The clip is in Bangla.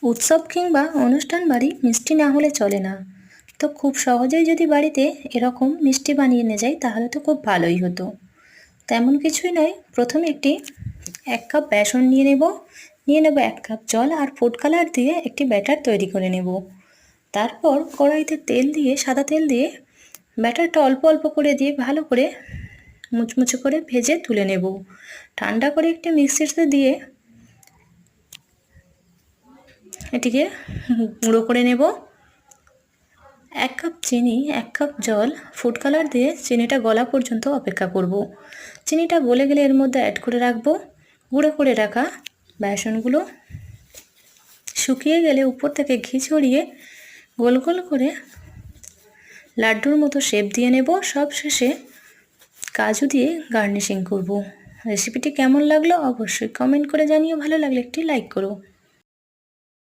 উৎসব কিংবা অনুষ্ঠান বাড়ি মিষ্টি না হলে চলে না। তো খুব সহজেই যদি বাড়িতে এরকম মিষ্টি বানিয়ে নিয়ে যাই তাহলে তো খুব ভালোই হতো। তেমন কিছুই নয়, প্রথমে 1 কাপ বেসন নিয়ে নেব, 1 কাপ জল আর ফুড কালার দিয়ে একটি ব্যাটার তৈরি করে নেব। তারপর কড়াইতে তেল দিয়ে, সাদা তেল দিয়ে ব্যাটারটা অল্প অল্প করে দিয়ে ভালো করে মুচমুচে করে ভেজে তুলে নেব। ঠান্ডা করে একটি মিক্সিতে দিয়ে এটিকে গুঁড়ো করে নেব। 1 কাপ চিনি, 1 কাপ জল, ফুড কালার দিয়ে চিনিটা গলা পর্যন্ত অপেক্ষা করব। চিনিটা গলে গেলে এর মধ্যে অ্যাড করে রাখবো গুঁড়ো করে রাখা বেসনগুলো। শুকিয়ে গেলে উপর থেকে ঘি ছড়িয়ে গোল গোল করে লাড্ডুর মতো শেপ দিয়ে নেব। সব শেষে কাজু দিয়ে গার্নিশিং করব। রেসিপিটি কেমন লাগলো অবশ্যই কমেন্ট করে জানিও, ভালো লাগলে একটি লাইক করো।